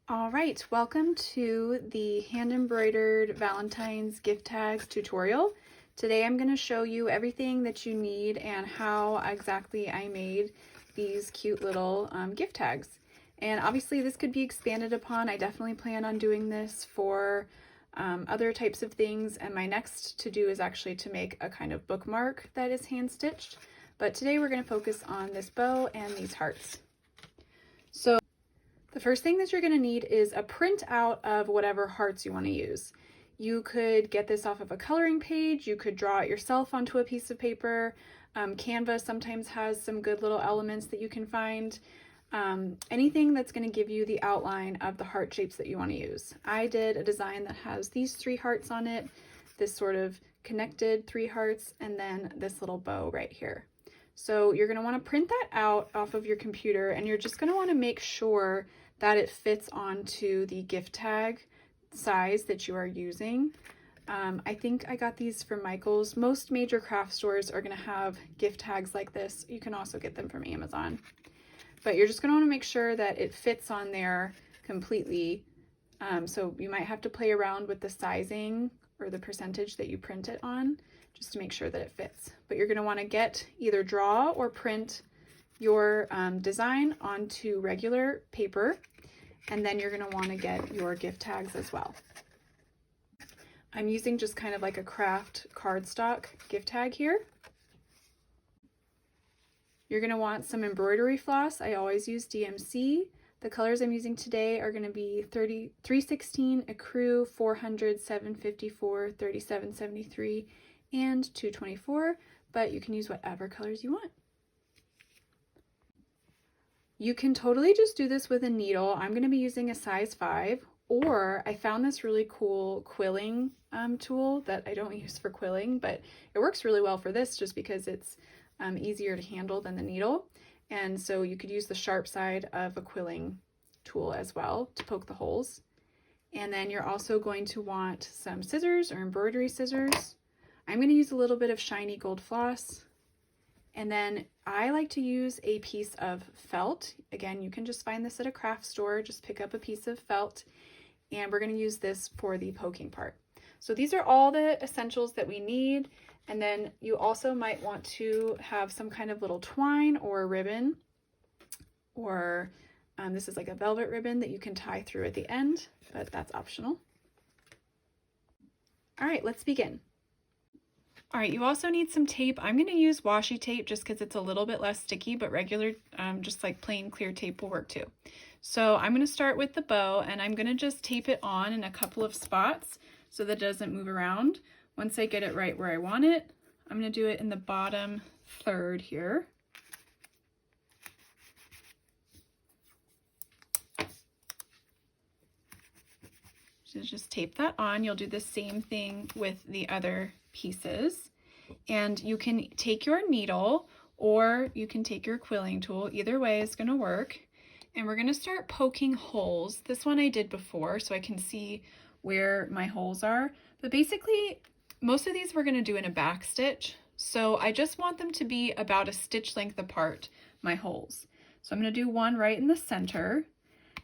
All right, welcome to the hand embroidered Valentine's gift tags tutorial. Today I'm going to show you everything that you need and how exactly I made these cute little gift tags. And obviously this could be expanded upon. I definitely plan on doing this for other types of things, and my next to do is actually to make a kind of bookmark that is hand stitched. But today we're going to focus on this bow and these hearts. So the first thing that you're going to need is a printout of whatever hearts you want to use. You could get this off of a coloring page, you could draw it yourself onto a piece of paper. Canva sometimes has some good little elements that you can find. Anything that's going to give you the outline of the heart shapes that you want to use. I did a design that has these 3 hearts on it, this sort of connected 3 hearts, and then this little bow right here. So you're going to want to print that out off of your computer, and you're just going to want to make sure that it fits onto the gift tag size that you are using. I think I got these from Michael's. Most major craft stores are going to have gift tags like this. You can also get them from Amazon. But you're just going to want to make sure that it fits on there completely. So you might have to play around with the sizing or the percentage that you print it on, just to make sure that it fits. But you're going to want to either draw or print your design onto regular paper, and then you're going to want to get your gift tags as well. I'm using just kind of like a craft cardstock gift tag here. You're going to want some embroidery floss. I always use DMC. The colors I'm using today are going to be 316, Ecru, 400, 754, 3773, and 224, but you can use whatever colors you want. You can totally just do this with a needle. I'm going to be using a size 5, or I found this really cool quilling tool that I don't use for quilling, but it works really well for this just because it's easier to handle than the needle. And so you could use the sharp side of a quilling tool as well to poke the holes. And then you're also going to want some scissors or embroidery scissors. I'm going to use a little bit of shiny gold floss. And then I like to use a piece of felt. Again, you can just find this at a craft store. Just pick up a piece of felt, and we're going to use this for the poking part. So these are all the essentials that we need. And then you also might want to have some kind of little twine or ribbon, or this is like a velvet ribbon that you can tie through at the end, but that's optional. All right, let's begin. All right, you also need some tape. I'm going to use washi tape just because it's a little bit less sticky, but regular, just like plain clear tape will work too. So I'm going to start with the bow, and I'm going to just tape it on in a couple of spots so that it doesn't move around. Once I get it right where I want it, I'm going to do it in the bottom third here. So just tape that on. You'll do the same thing with the other pieces. And you can take your needle or you can take your quilling tool. Either way is going to work. And we're going to start poking holes. This one I did before so I can see where my holes are. But basically, most of these we're going to do in a back stitch. So I just want them to be about a stitch length apart, my holes. So I'm going to do one right in the center.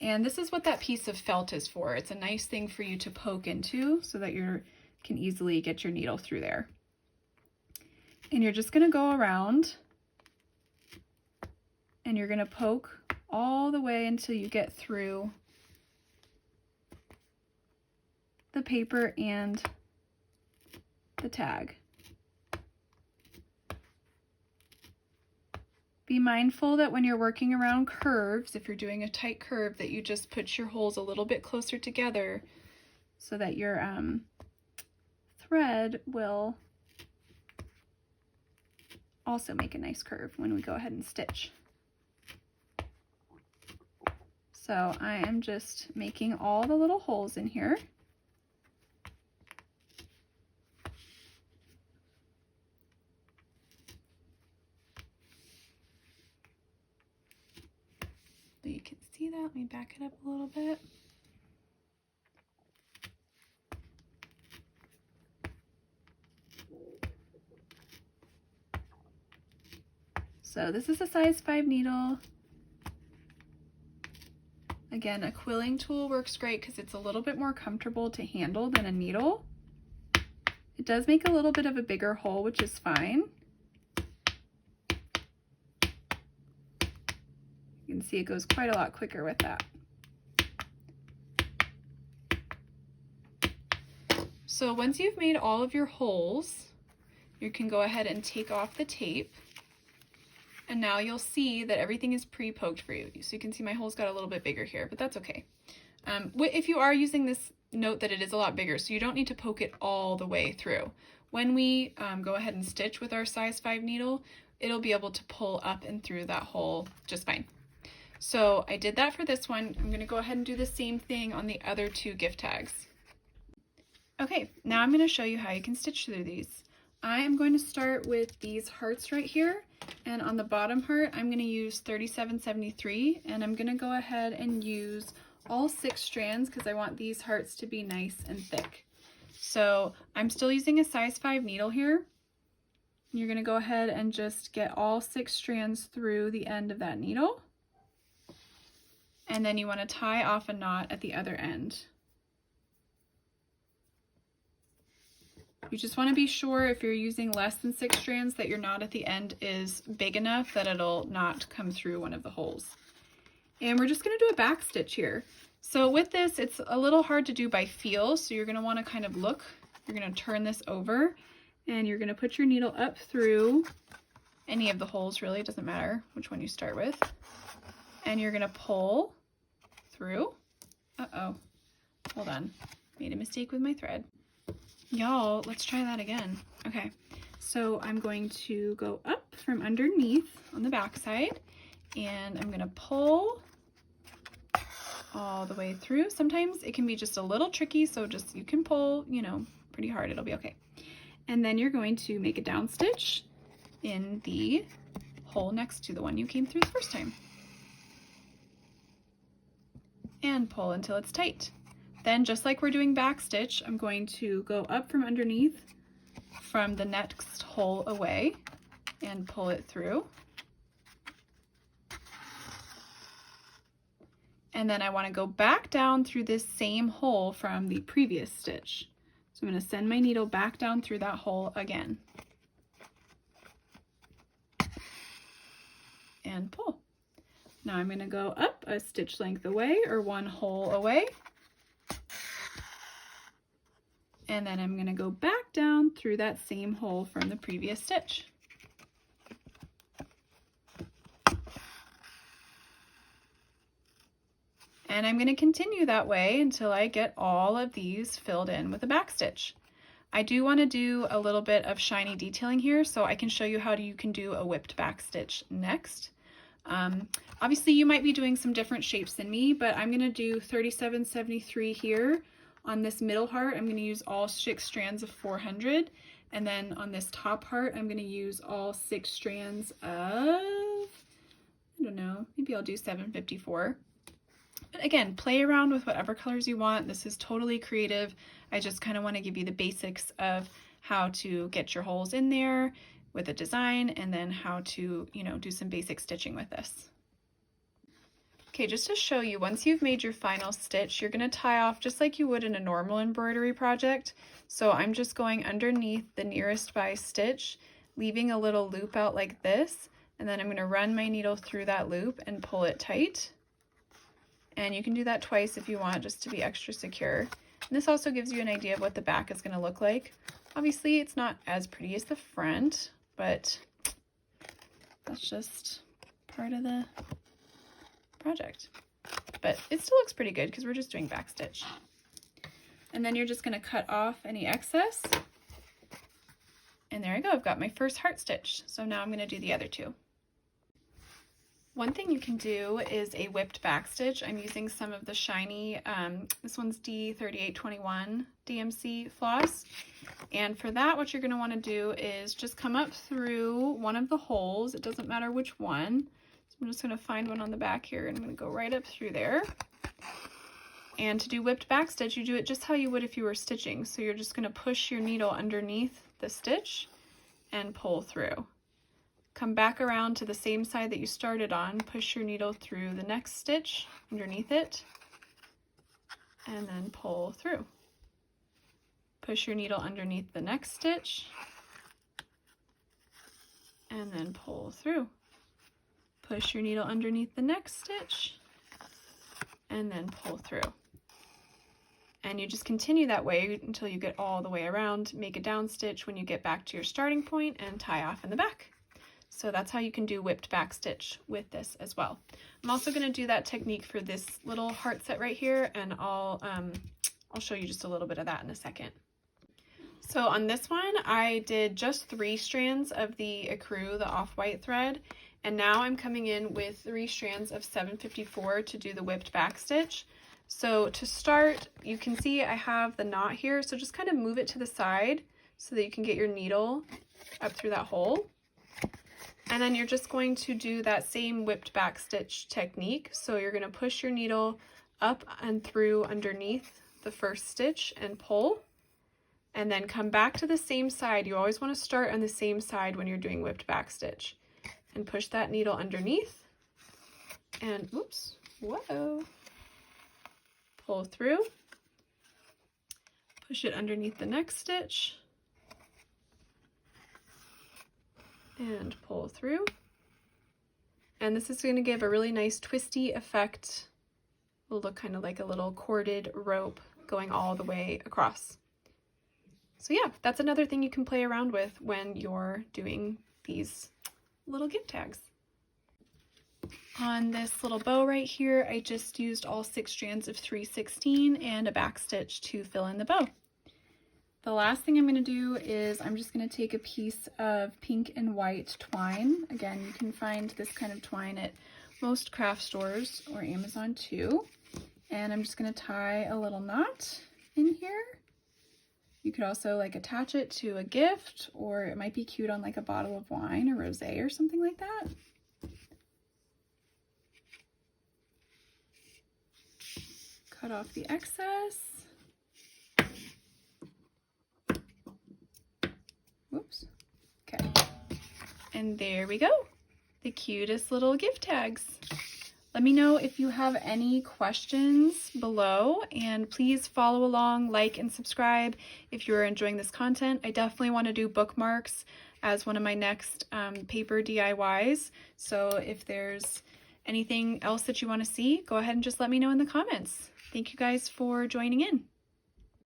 And this is what that piece of felt is for. It's a nice thing for you to poke into so that you can easily get your needle through there. And you're just going to go around and you're going to poke all the way until you get through the paper and the tag. Be mindful that when you're working around curves, if you're doing a tight curve, that you just put your holes a little bit closer together so that your thread will also make a nice curve when we go ahead and stitch. So I am just making all the little holes in here. So you can see that. Let me back it up a little bit. So this is a size 5 needle. Again, a quilling tool works great because it's a little bit more comfortable to handle than a needle. It does make a little bit of a bigger hole, which is fine. You can see it goes quite a lot quicker with that. So once you've made all of your holes, you can go ahead and take off the tape. And now you'll see that everything is pre-poked for you. So you can see my holes got a little bit bigger here, but that's okay. If you are using this, note that it is a lot bigger, so you don't need to poke it all the way through. When we go ahead and stitch with our size 5 needle, it'll be able to pull up and through that hole just fine. So I did that for this one. I'm gonna go ahead and do the same thing on the other 2 gift tags. Okay, now I'm gonna show you how you can stitch through these. I am going to start with these hearts right here, and on the bottom heart I'm going to use 3773, and I'm going to go ahead and use all 6 strands because I want these hearts to be nice and thick. So I'm still using a size 5 needle here. You're going to go ahead and just get all 6 strands through the end of that needle, and then you want to tie off a knot at the other end. You just want to be sure if you're using less than 6 strands that your knot at the end is big enough that it'll not come through one of the holes. And we're just going to do a back stitch here. So with this, it's a little hard to do by feel, so you're going to want to kind of look. You're going to turn this over, and you're going to put your needle up through any of the holes, really. It doesn't matter which one you start with. And you're going to pull through. Uh-oh. Hold on. Made a mistake with my thread. Y'all, let's try that again. Okay, so I'm going to go up from underneath on the back side, and I'm gonna pull all the way through. Sometimes it can be just a little tricky, so you can pull, you know, pretty hard, it'll be okay. And then you're going to make a down stitch in the hole next to the one you came through the first time. And pull until it's tight. Then, just like we're doing back stitch, I'm going to go up from underneath from the next hole away and pull it through. And then I want to go back down through this same hole from the previous stitch. So I'm going to send my needle back down through that hole again. And pull. Now I'm going to go up a stitch length away, or 1 hole away. And then I'm going to go back down through that same hole from the previous stitch. And I'm going to continue that way until I get all of these filled in with a back stitch. I do want to do a little bit of shiny detailing here, so I can show you how you can do a whipped back stitch next. Obviously you might be doing some different shapes than me, but I'm going to do 3773 here. On this middle heart, I'm going to use all 6 strands of 400, and then on this top heart, I'm going to use all 6 strands of, I don't know, maybe I'll do 754. But again, play around with whatever colors you want. This is totally creative. I just kind of want to give you the basics of how to get your holes in there with a design, and then how to, you know, do some basic stitching with this. Okay, just to show you, once you've made your final stitch, you're going to tie off just like you would in a normal embroidery project. So I'm just going underneath the nearest by stitch, leaving a little loop out like this, and then I'm going to run my needle through that loop and pull it tight. And you can do that twice if you want, just to be extra secure. And this also gives you an idea of what the back is going to look like. Obviously, it's not as pretty as the front, but that's just part of the project. But it still looks pretty good because we're just doing back stitch. And then you're just going to cut off any excess. And there I go, I've got my first heart stitch. So now I'm going to do the other 2. One thing you can do is a whipped back stitch. I'm using some of the shiny, this one's D3821 DMC floss. And for that, what you're going to want to do is just come up through one of the holes. It doesn't matter which one. So I'm just going to find one on the back here, and I'm going to go right up through there. And to do whipped back stitch, you do it just how you would if you were stitching. So you're just going to push your needle underneath the stitch and pull through. come back around to the same side that you started on, push your needle through the next stitch underneath it, and then pull through. Push your needle underneath the next stitch, and then pull through. Push your needle underneath the next stitch, and then pull through. And you just continue that way until you get all the way around, make a down stitch when you get back to your starting point, and tie off in the back. So that's how you can do whipped back stitch with this as well. I'm also going to do that technique for this little heart set right here, and I'll show you just a little bit of that in a second. So on this one, I did just 3 strands of the ecru, the off-white thread, and now I'm coming in with 3 strands of 754 to do the whipped back stitch. So to start, you can see I have the knot here, so just kind of move it to the side so that you can get your needle up through that hole. And then you're just going to do that same whipped back stitch technique. So you're going to push your needle up and through underneath the first stitch and pull, and then come back to the same side. You always want to start on the same side when you're doing whipped back stitch, and push that needle underneath, and oops, whoa, pull through, push it underneath the next stitch, and pull through. And this is going to give a really nice twisty effect. It'll look kind of like a little corded rope going all the way across. So yeah, that's another thing you can play around with when you're doing these little gift tags. On this little bow right here, I just used all 6 strands of 3/16 and a back stitch to fill in the bow. The last thing I'm going to do is I'm just going to take a piece of pink and white twine. Again, you can find this kind of twine at most craft stores or Amazon too. And I'm just going to tie a little knot in here. You could also like attach it to a gift, or it might be cute on like a bottle of wine or rosé or something like that. Cut off the excess. Whoops. Okay. And there we go. The cutest little gift tags. Let me know if you have any questions below, and please follow along, like, and subscribe if you're enjoying this content. I definitely want to do bookmarks as one of my next paper DIYs. So if there's anything else that you want to see, go ahead and just let me know in the comments. Thank you guys for joining in.